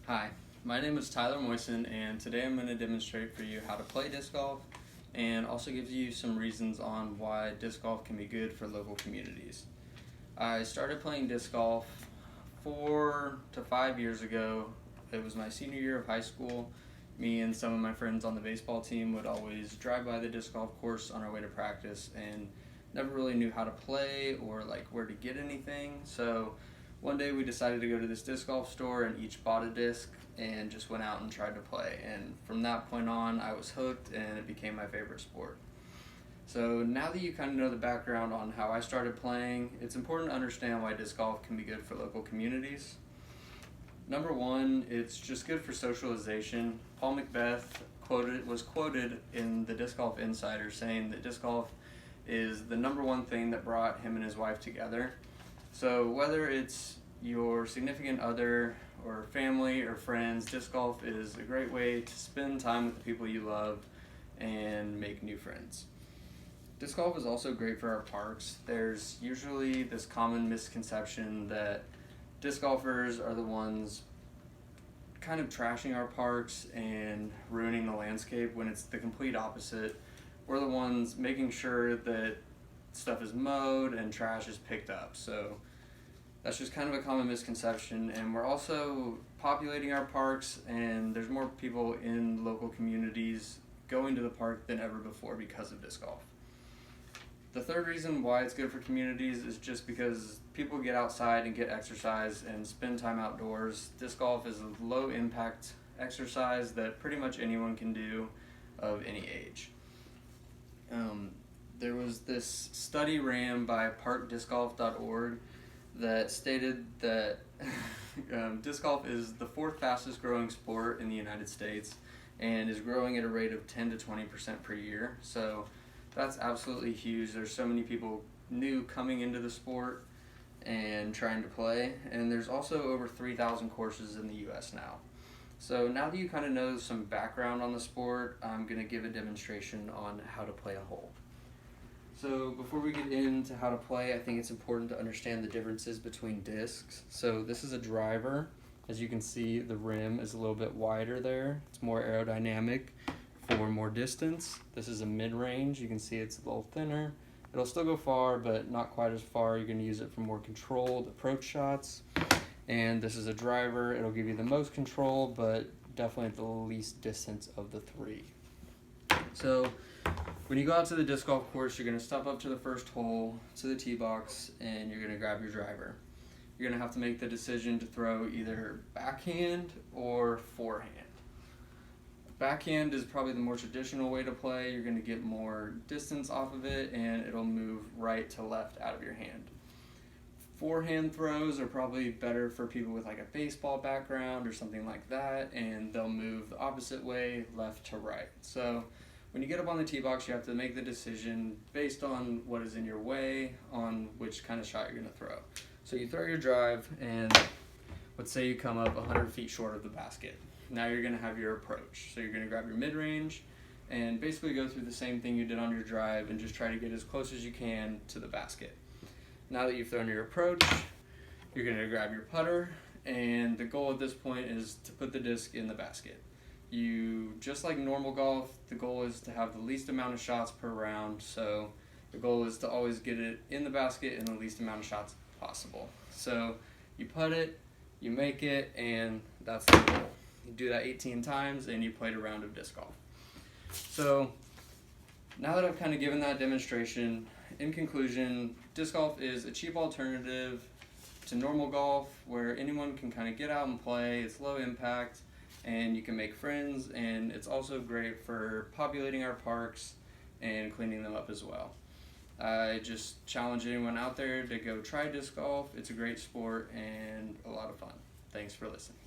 Hi, my name is Tyler Moison, and today I'm going to demonstrate for you how to play disc golf and also give you some reasons on why disc golf can be good for local communities. I started playing disc golf 4 to 5 years ago. It was my senior year of high school. Me and some of my friends on the baseball team would always drive by the disc golf course on our way to practice and never really knew how to play or where to get anything. So one day we decided to go to this disc golf store and each bought a disc and just went out and tried to play. And from that point on, I was hooked and it became my favorite sport. So now that you kind of know the background on how I started playing, it's important to understand why disc golf can be good for local communities. Number one, it's just good for socialization. Paul Macbeth was quoted in the Disc Golf Insider saying that disc golf is the number one thing that brought him and his wife together. So whether it's your significant other or family or friends, disc golf is a great way to spend time with the people you love and make new friends. Disc golf is also great for our parks. There's usually this common misconception that disc golfers are the ones kind of trashing our parks and ruining the landscape, when it's the complete opposite. We're the ones making sure that stuff is mowed and trash is picked up. So that's just kind of a common misconception, and we're also populating our parks, and there's more people in local communities going to the park than ever before because of disc golf. The third reason why it's good for communities is just because people get outside and get exercise and spend time outdoors. Disc golf is a low impact exercise that pretty much anyone can do of any age. There was this study ran by parkdiscgolf.org that stated that disc golf is the fourth fastest growing sport in the United States and is growing at a rate of 10 to 20% per year. So that's absolutely huge. There's so many people new coming into the sport and trying to play, and there's also over 3,000 courses in the US now. So now that you kind of know some background on the sport, I'm going to give a demonstration on how to play a hole. So before we get into how to play, I think it's important to understand the differences between discs. So this is a driver. As you can see, the rim is a little bit wider there. It's more aerodynamic for more distance. This is a mid-range. You can see it's a little thinner. It'll still go far, but not quite as far. You're going to use it for more controlled approach shots. And this is a driver. It'll give you the most control, but definitely the least distance of the three. So when you go out to the disc golf course, you're going to step up to the first hole, to the tee box, and you're going to grab your driver. You're going to have to make the decision to throw either backhand or forehand. Backhand is probably the more traditional way to play. You're going to get more distance off of it, and it'll move right to left out of your hand. Forehand throws are probably better for people with like a baseball background or something like that, and they'll move the opposite way, left to right. So when you get up on the tee box, you have to make the decision based on what is in your way on which kind of shot you're going to throw. So you throw your drive, and let's say you come up 100 feet short of the basket. Now you're going to have your approach. So you're going to grab your mid-range and basically go through the same thing you did on your drive and just try to get as close as you can to the basket. Now that you've thrown your approach, you're going to grab your putter, and the goal at this point is to put the disc in the basket. Just like normal golf, the goal is to have the least amount of shots per round, so the goal is to always get it in the basket in the least amount of shots possible. So you putt it, you make it, and that's the goal. You do that 18 times, and you played a round of disc golf. So now that I've kind of given that demonstration, in conclusion, disc golf is a cheap alternative to normal golf where anyone can kind of get out and play. It's low impact, and you can make friends, and it's also great for populating our parks and cleaning them up as well. I just challenge anyone out there to go try disc golf. It's a great sport and a lot of fun. Thanks for listening.